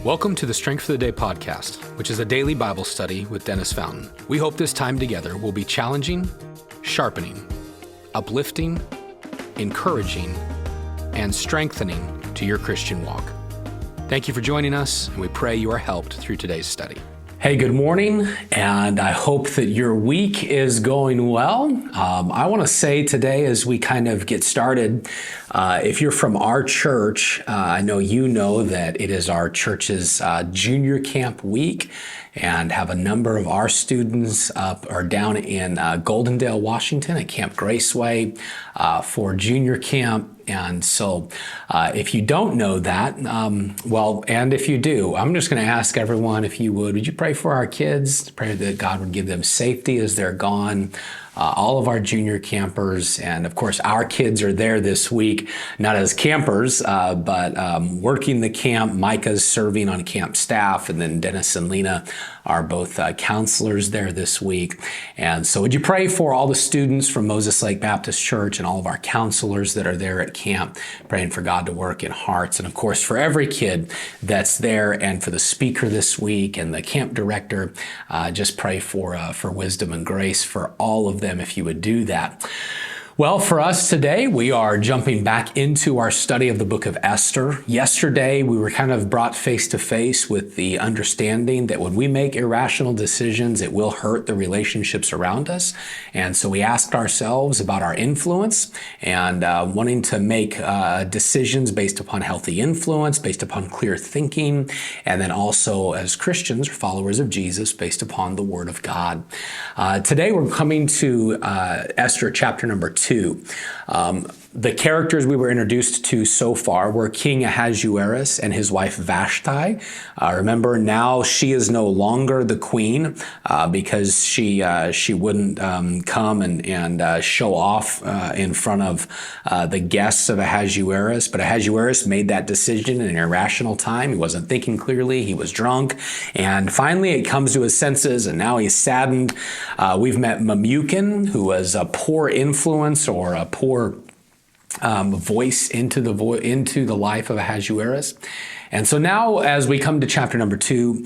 Welcome to the Strength of the Day podcast, which is a daily Bible study with Dennis Fountain. We hope this time together will be challenging, sharpening, uplifting, encouraging, and strengthening to your Christian walk. Thank you for joining us, and we pray you are helped through today's study. Hey, good morning, and I hope that your week is going well. I want to say today as we kind of get started, if you're from our church, I know you know that it is our church's junior camp week, and have a number of our students up or down in Goldendale, Washington at Camp Graceway for junior camp. And so if you don't know that, and if you do, I'm just going to ask everyone, if you would you pray for our kids, pray that God would give them safety as they're gone. All of our junior campers, and of course our kids are there this week, not as campers, but working the camp. Micah's serving on camp staff, and then Dennis and Lena are both counselors there this week. And so would you pray for all the students from Moses Lake Baptist Church and all of our counselors that are there at camp, praying for God to work in hearts, and of course for every kid that's there, and for the speaker this week and the camp director, just pray for wisdom and grace for all of them if you would do that. Well, for us today, we are jumping back into our study of the book of Esther. Yesterday, we were kind of brought face to face with the understanding that when we make irrational decisions, it will hurt the relationships around us. And so we asked ourselves about our influence and wanting to make decisions based upon healthy influence, based upon clear thinking, and then also as Christians or followers of Jesus, based upon the Word of God. Today, we're coming to Esther chapter number 2. The characters we were introduced to so far were King Ahasuerus and his wife Vashti. Remember, now she is no longer the queen because she wouldn't come and show off in front of the guests of Ahasuerus. But Ahasuerus made that decision in an irrational time. He wasn't thinking clearly. He was drunk. And finally, it comes to his senses, and now he's saddened. We've met Memucan, who was a poor influence or a poor voice into the life of Ahasuerus. And so now as we come to chapter number 2,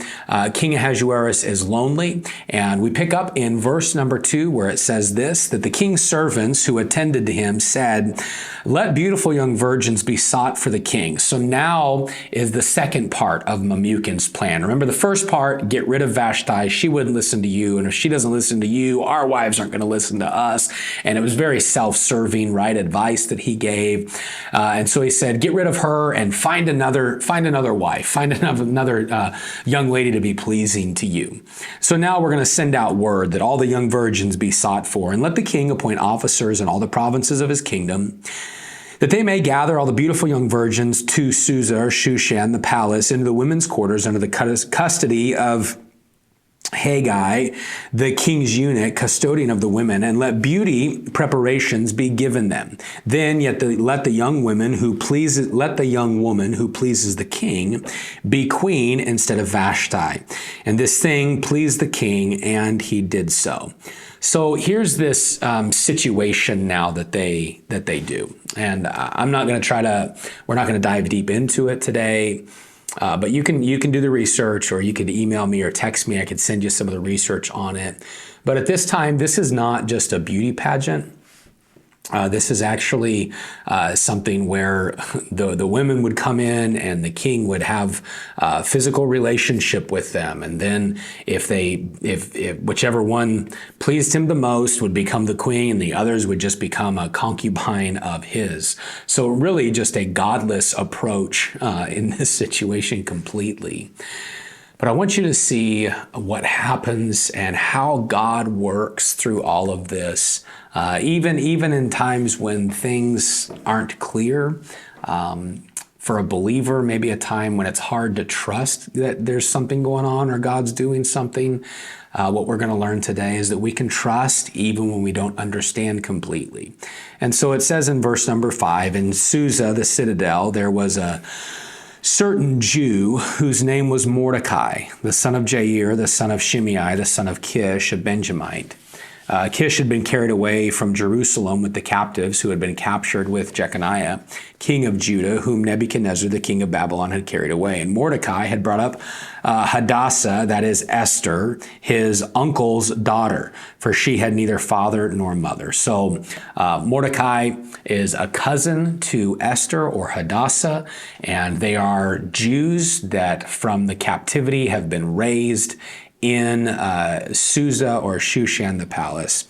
King Ahasuerus is lonely, and we pick up in verse number 2 where it says this, that the king's servants who attended to him said, "Let beautiful young virgins be sought for the king." So now is the second part of Memucan's plan. Remember the first part, get rid of Vashti. She wouldn't listen to you, and if she doesn't listen to you, our wives aren't going to listen to us. And it was very self-serving, right, advice that he gave. And so he said, get rid of her and find another wife, find another young lady to be pleasing to you. So now we're going to send out word that all the young virgins be sought for, and let the king appoint officers in all the provinces of his kingdom, that they may gather all the beautiful young virgins to Susa or Shushan, the palace, into the women's quarters under the custody of Haggai, the king's eunuch, custodian of the women, and let beauty preparations be given them. Then let the young woman who pleases the king be queen instead of Vashti. And this thing pleased the king, and he did so. So here's this situation now that they do, and we're not going to dive deep into it today. But you can do the research, or you could email me or text me. I could send you some of the research on it. But at this time, this is not just a beauty pageant. This is actually something where the women would come in and the king would have a physical relationship with them, and then if whichever one pleased him the most would become the queen, and the others would just become a concubine of his. So really, just a godless approach in this situation completely. But I want you to see what happens and how God works through all of this, even in times when things aren't clear. For a believer, maybe a time when it's hard to trust that there's something going on or God's doing something. What we're going to learn today is that we can trust even when we don't understand completely. And so it says in verse number 5, in Susa, the citadel, there was a certain Jew whose name was Mordecai, the son of Jair, the son of Shimei, the son of Kish, a Benjamite. Kish had been carried away from Jerusalem with the captives who had been captured with Jeconiah, king of Judah, whom Nebuchadnezzar, the king of Babylon, had carried away. And Mordecai had brought up Hadassah, that is Esther, his uncle's daughter, for she had neither father nor mother. So Mordecai is a cousin to Esther or Hadassah, and they are Jews that from the captivity have been raised in Susa or Shushan the palace.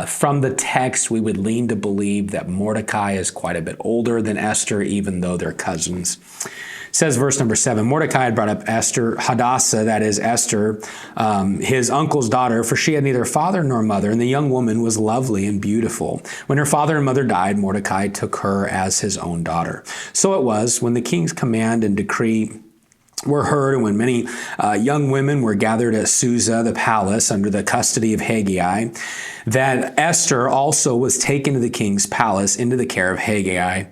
From the text, we would lean to believe that Mordecai is quite a bit older than Esther, even though they're cousins. It says verse number 7, Mordecai had brought up Esther, Hadassah, that is Esther, his uncle's daughter, for she had neither father nor mother, and the young woman was lovely and beautiful. When her father and mother died, Mordecai took her as his own daughter. So it was, when the king's command and decree were heard, and when many young women were gathered at Susa, the palace, under the custody of Haggai, that Esther also was taken to the king's palace into the care of Haggai,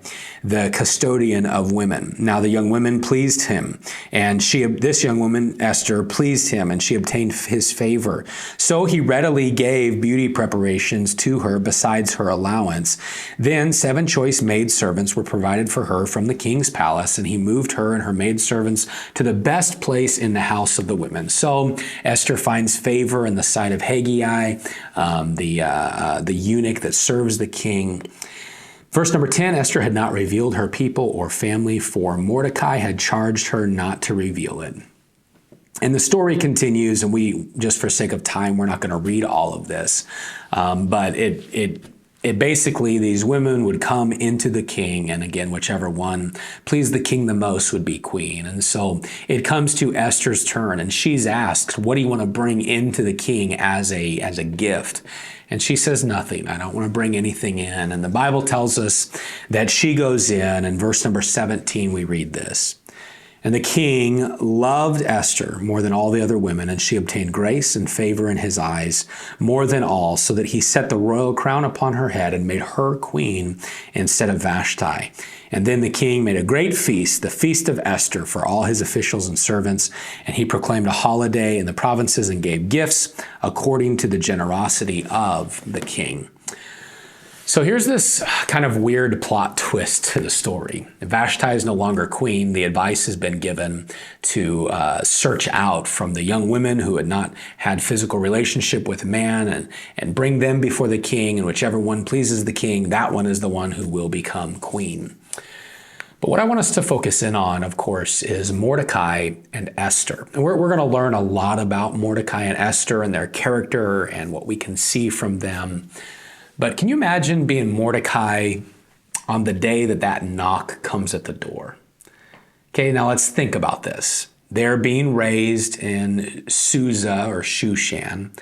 the custodian of women. Now the young women pleased him, and this young woman, Esther, pleased him, and she obtained his favor. So he readily gave beauty preparations to her besides her allowance. Then 7 choice maidservants were provided for her from the king's palace, and he moved her and her maidservants to the best place in the house of the women. So Esther finds favor in the sight of Haggai, the eunuch that serves the king. Verse number 10, Esther had not revealed her people or family, for Mordecai had charged her not to reveal it. And the story continues, and we, just for sake of time, we're not going to read all of this. But it basically, these women would come into the king, and again, whichever one pleased the king the most would be queen. And so it comes to Esther's turn, and she's asked, what do you want to bring into the king as a gift? And she says, nothing. I don't want to bring anything in. And the Bible tells us that she goes in, and verse number 17, we read this. And the king loved Esther more than all the other women, and she obtained grace and favor in his eyes more than all, so that he set the royal crown upon her head and made her queen instead of Vashti. And then the king made a great feast, the feast of Esther, for all his officials and servants, and he proclaimed a holiday in the provinces and gave gifts according to the generosity of the king. So here's this kind of weird plot twist to the story. Vashti is no longer queen. The advice has been given to search out from the young women who had not had physical relationship with man and bring them before the king, and whichever one pleases the king, that one is the one who will become queen. But what I want us to focus in on, of course, is Mordecai and Esther. And we're going to learn a lot about Mordecai and Esther and their character and what we can see from them. But can you imagine being Mordecai on the day that knock comes at the door? Okay, now let's think about this. They're being raised in Susa or Shushan.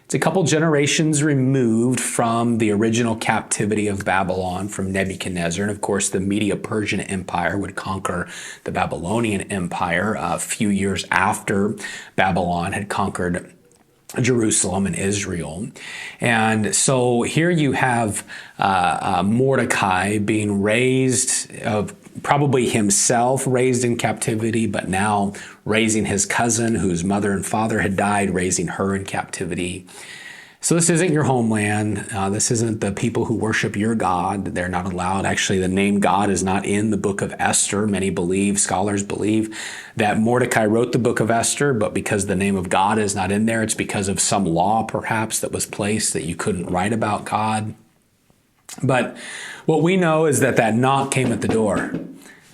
It's a couple generations removed from the original captivity of Babylon from Nebuchadnezzar. And of course, the Medo-Persian Empire would conquer the Babylonian Empire a few years after Babylon had conquered Jerusalem and Israel. And so here you have Mordecai being raised, probably himself raised in captivity, but now raising his cousin whose mother and father had died, raising her in captivity. So this isn't your homeland. This isn't the people who worship your God. They're not allowed. Actually, the name God is not in the book of Esther. Many scholars believe that Mordecai wrote the book of Esther, but because the name of God is not in there, it's because of some law perhaps that was placed that you couldn't write about God. But what we know is that knock came at the door.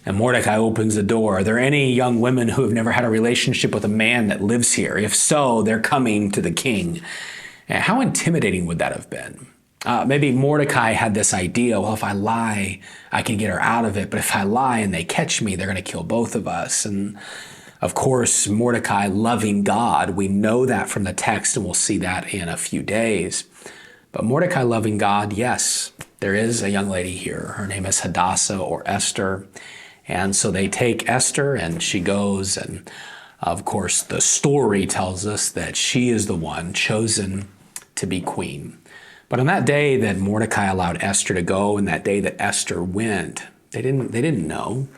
And Mordecai opens the door. Are there any young women who have never had a relationship with a man that lives here? If so, they're coming to the king. And how intimidating would that have been? Maybe Mordecai had this idea, well, if I lie, I can get her out of it. But if I lie and they catch me, they're going to kill both of us. And of course, Mordecai loving God, we know that from the text, and we'll see that in a few days. But Mordecai loving God, yes, there is a young lady here. Her name is Hadassah or Esther. And so they take Esther, and she goes, and of course, the story tells us that she is the one chosen to be queen. But on that day that Mordecai allowed Esther to go, and that day that Esther went, they didn't know.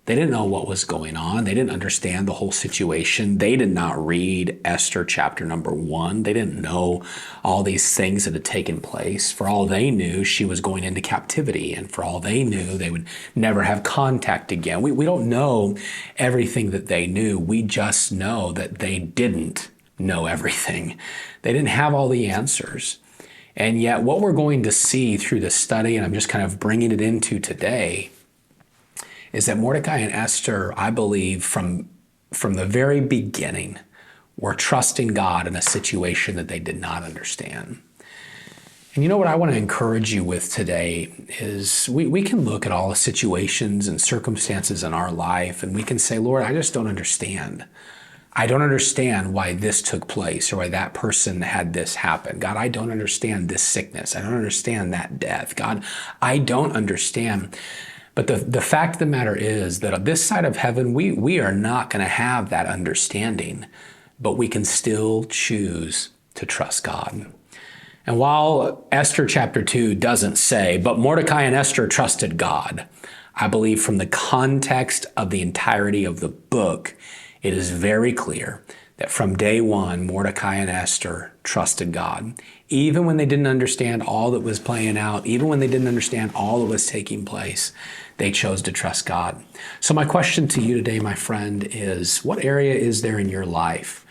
They didn't know what was going on. They didn't understand the whole situation. They did not read Esther chapter number 1. They didn't know all these things that had taken place. For all they knew, she was going into captivity. And for all they knew, they would never have contact again. We don't know everything that they knew. We just know that they didn't know everything. They didn't have all the answers. And yet what we're going to see through this study, and I'm just kind of bringing it into today, is that Mordecai and Esther, I believe, from the very beginning, were trusting God in a situation that they did not understand. And you know what I want to encourage you with today is we can look at all the situations and circumstances in our life and we can say, Lord, I just don't understand. I don't understand why this took place or why that person had this happen. God, I don't understand this sickness. I don't understand that death. God, I don't understand. But the fact of the matter is that on this side of heaven, we are not going to have that understanding, but we can still choose to trust God. And while Esther chapter 2 doesn't say, but Mordecai and Esther trusted God, I believe from the context of the entirety of the book, it is very clear that from day one, Mordecai and Esther trusted God. Even when they didn't understand all that was playing out, even when they didn't understand all that was taking place, they chose to trust God. So my question to you today, my friend, is what area is there in your life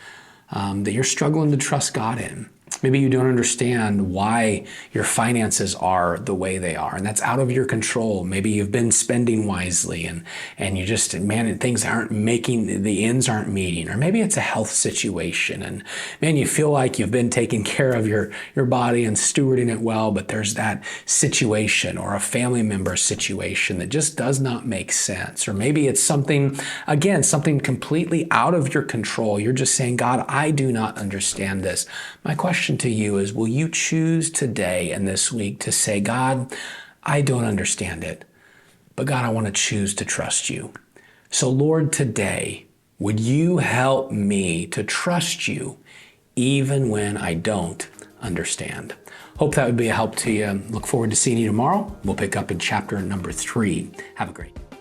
that you're struggling to trust God in? Maybe you don't understand why your finances are the way they are, and that's out of your control. Maybe you've been spending wisely and you just, man, things aren't making, the ends aren't meeting. Or maybe it's a health situation and man, you feel like you've been taking care of your body and stewarding it well, but there's that situation or a family member situation that just does not make sense. Or maybe it's something, again, something completely out of your control. You're just saying, God, I do not understand this. My question to you is, will you choose today and this week to say, God, I don't understand it, but God, I want to choose to trust you. So Lord, today, would you help me to trust you even when I don't understand? Hope that would be a help to you. Look forward to seeing you tomorrow. We'll pick up in chapter number 3. Have a great day.